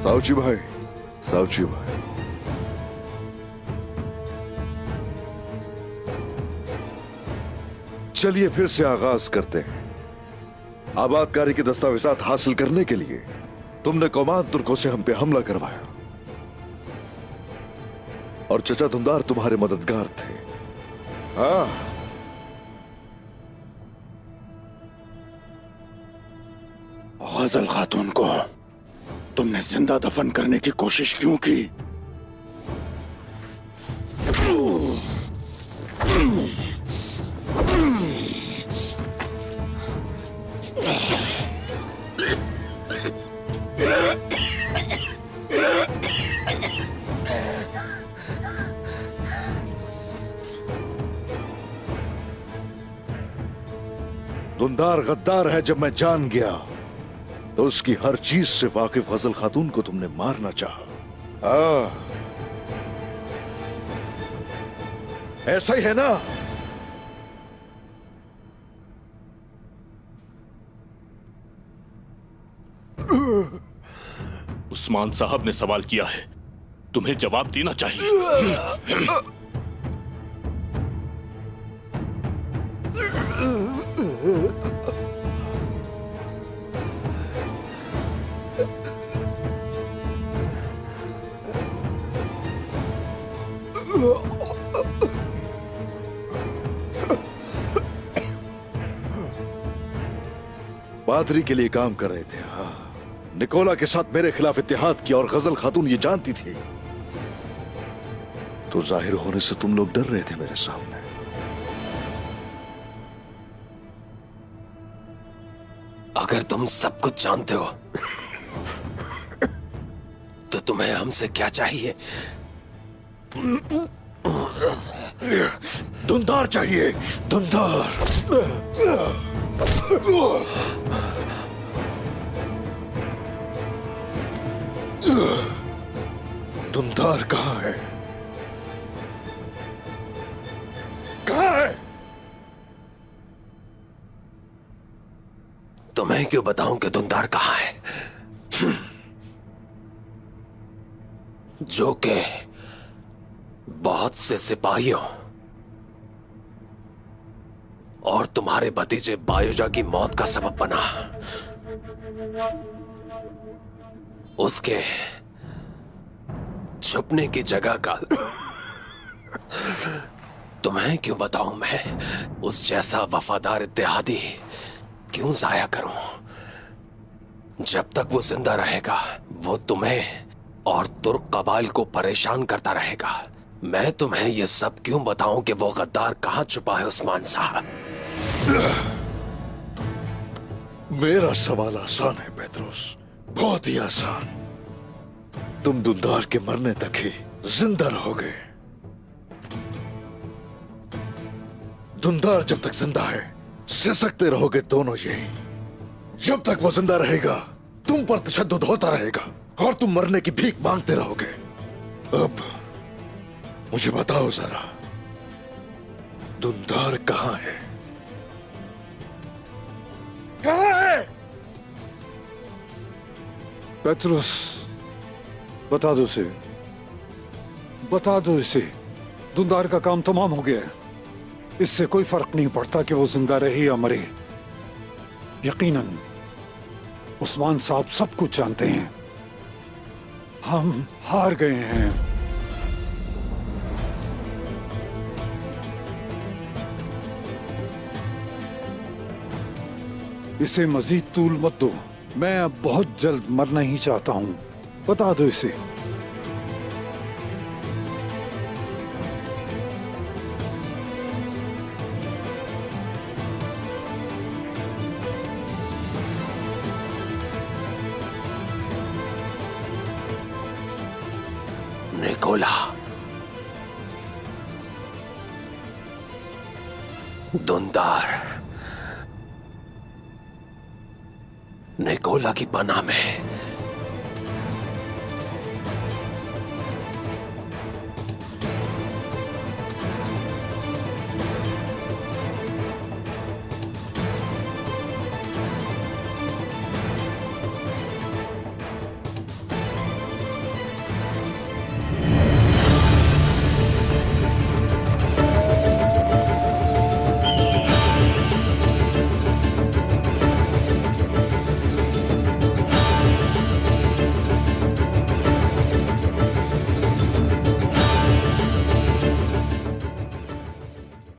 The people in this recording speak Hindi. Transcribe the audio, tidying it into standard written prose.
सावजी भाई, सावजी भाई, चलिए फिर से आगाज करते हैं। आबादकारी के दस्तावेजात हासिल करने के लिए तुमने कौमान तुर्कों से हम पे हमला करवाया और चचा धुंधार तुम्हारे मददगार थे। हाँ, गजल खातून को तुमने जिंदा दफन करने की कोशिश क्यों की? धुंधार गद्दार है। जब मैं जान गया तो उसकी हर चीज से वाकिफ गजल खातून को तुमने मारना चाहा। ऐसा ही है ना? उस्मान साहब ने सवाल किया है, तुम्हें जवाब देना चाहिए। बादरी के लिए काम कर रहे थे। हाँ, निकोला के साथ मेरे खिलाफ इत्तेहाद किया और गजल खातून ये जानती थी, तो जाहिर होने से तुम लोग डर रहे थे मेरे सामने। अगर तुम सब कुछ जानते हो तो तुम्हें हमसे क्या चाहिए? धुंधार चाहिए, धुंधार। धुंधार कहाँ है? कहाँ है? तुम्हें क्यों बताऊं कि धुंधार कहाँ है? जो कि बहुत से सिपाहियों और तुम्हारे भतीजे बायुजा की मौत का सबब बना। उसके छुपने की जगह का तुम्हें क्यों बताऊं? मैं उस जैसा वफादार इत्तेहादी क्यों जाया करूं? जब तक वो जिंदा रहेगा वो तुम्हें और तुर्क कबाइल को परेशान करता रहेगा। मैं तुम्हें ये सब क्यों बताऊं कि वो गद्दार कहां छुपा है उस्मान साहब? मेरा सवाल आसान है पेत्रोस, बहुत ही आसान। तुम धुंधार के मरने तक ही जिंदा रहोगे। धुंधार जब तक जिंदा है सिसकते रहोगे दोनों यही। जब तक वो जिंदा रहेगा तुम पर तशद्दुद होता रहेगा और तुम मरने की भीख मांगते रहोगे। अब मुझे बताओ जरा, धुंधार कहाँ है? कहाँ है? पेट्रोस, बता दो उसे, बता दो इसे, धुंधार का काम तमाम हो गया है। इससे कोई फर्क नहीं पड़ता कि वो जिंदा रहे या मरे। यकीनन उस्मान साहब सब कुछ जानते हैं। हम हार गए हैं। इसे मजीद तूल मत दो। मैं अब बहुत जल्द मरना ही चाहता हूं। बता दो इसे। निकोला, धुंधार निकोला की पनाह में